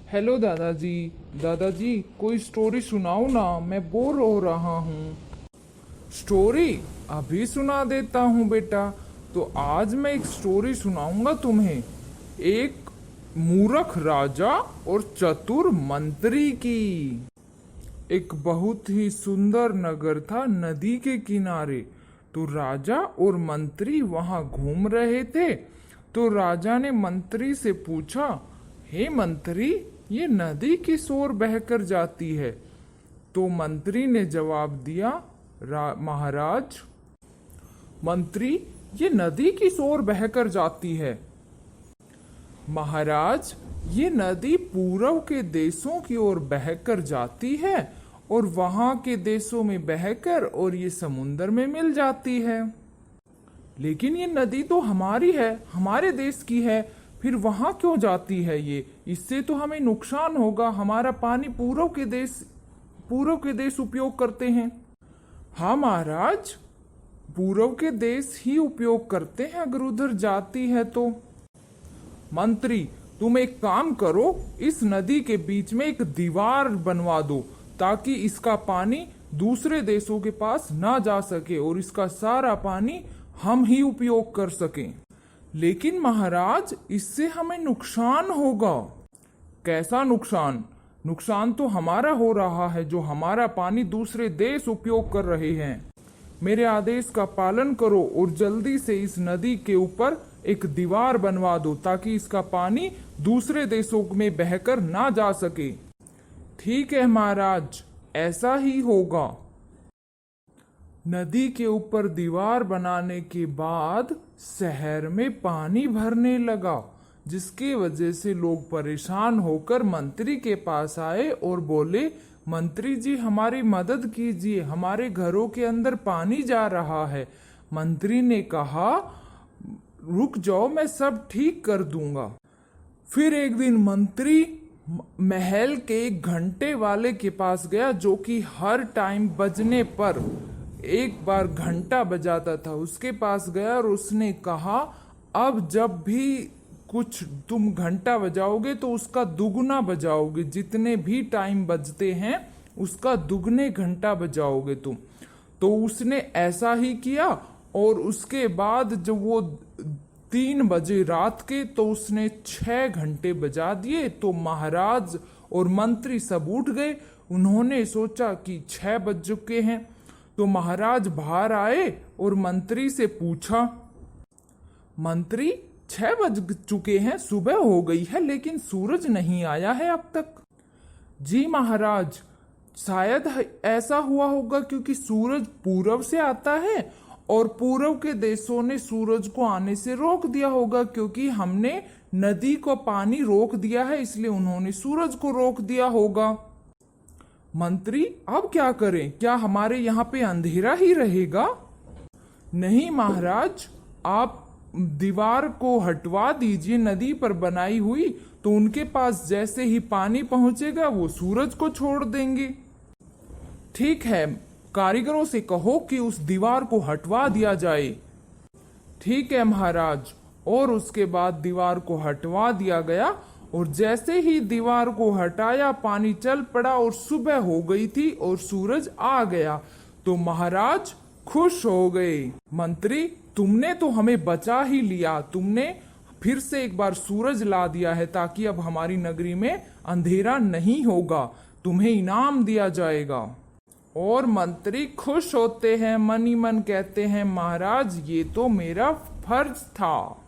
Hello दादाजी। दादाजी कोई स्टोरी सुनाओ ना, मैं बोर हो रहा हूँ। स्टोरी अभी सुना देता हूँ बेटा। तो आज मैं एक स्टोरी सुनाऊंगा तुम्हें, एक मूर्ख राजा और चतुर मंत्री की। एक बहुत ही सुंदर नगर था नदी के किनारे। तो राजा और मंत्री वहां घूम रहे थे। तो राजा ने मंत्री से पूछा, हे मंत्री, ये नदी किस ओर बहकर जाती है? तो मंत्री ने जवाब दिया, महाराज, मंत्री, ये नदी किस ओर बहकर जाती है? महाराज, ये नदी पूरब के देशों की ओर बहकर जाती है और वहां के देशों में बहकर और ये समुन्द्र में मिल जाती है। लेकिन ये नदी तो हमारी है, हमारे देश की है, फिर वहां क्यों जाती है ये? इससे तो हमें नुकसान होगा। हमारा पानी पूरब के देश उपयोग करते हैं। हाँ महाराज, पूरब के देश ही उपयोग करते हैं अगर उधर जाती है तो। मंत्री, तुम एक काम करो, इस नदी के बीच में एक दीवार बनवा दो ताकि इसका पानी दूसरे देशों के पास ना जा सके और इसका सारा पानी हम ही उपयोग कर सकें। लेकिन महाराज, इससे हमें नुकसान होगा। कैसा नुकसान? नुकसान तो हमारा हो रहा है, जो हमारा पानी दूसरे देश उपयोग कर रहे हैं। मेरे आदेश का पालन करो और जल्दी से इस नदी के ऊपर एक दीवार बनवा दो ताकि इसका पानी दूसरे देशों में बहकर ना जा सके। ठीक है महाराज, ऐसा ही होगा। नदी के ऊपर दीवार बनाने के बाद शहर में पानी भरने लगा, जिसकी वजह से लोग परेशान होकर मंत्री के पास आए और बोले, मंत्री जी, हमारी मदद कीजिए, हमारे घरों के अंदर पानी जा रहा है। मंत्री ने कहा, रुक जाओ, मैं सब ठीक कर दूंगा। फिर एक दिन मंत्री महल के एक घंटे वाले के पास गया, जो कि हर टाइम बजने पर एक बार घंटा बजाता था। उसके पास गया और उसने कहा, अब जब भी कुछ तुम घंटा बजाओगे तो उसका दुगुना बजाओगे, जितने भी टाइम बजते हैं उसका दुगने घंटा बजाओगे तुम। तो उसने ऐसा ही किया और उसके बाद जब वो 3 बजे रात के, तो उसने 6 घंटे बजा दिए। तो महाराज और मंत्री सब उठ गए। उन्होंने सोचा कि 6 बज चुके हैं। तो महाराज बाहर आए और मंत्री से पूछा, मंत्री, 6 बज चुके हैं, सुबह हो गई है, लेकिन सूरज नहीं आया है अब तक। जी महाराज, शायद ऐसा हुआ होगा क्योंकि सूरज पूरब से आता है और पूरब के देशों ने सूरज को आने से रोक दिया होगा, क्योंकि हमने नदी को पानी रोक दिया है, इसलिए उन्होंने सूरज को रोक दिया होगा। मंत्री, अब क्या करें? क्या हमारे यहाँ पे अंधेरा ही रहेगा? नहीं महाराज, आप दीवार को हटवा दीजिए नदी पर बनाई हुई, तो उनके पास जैसे ही पानी पहुंचेगा वो सूरज को छोड़ देंगे। ठीक है, कारीगरों से कहो कि उस दीवार को हटवा दिया जाए। ठीक है महाराज। और उसके बाद दीवार को हटवा दिया गया और जैसे ही दीवार को हटाया, पानी चल पड़ा और सुबह हो गई थी और सूरज आ गया। तो महाराज खुश हो गए। मंत्री, तुमने तो हमें बचा ही लिया, तुमने फिर से एक बार सूरज ला दिया है ताकि अब हमारी नगरी में अंधेरा नहीं होगा, तुम्हें इनाम दिया जाएगा। और मंत्री खुश होते हैं, मन ही मन कहते हैं, महाराज, ये तो मेरा फर्ज था।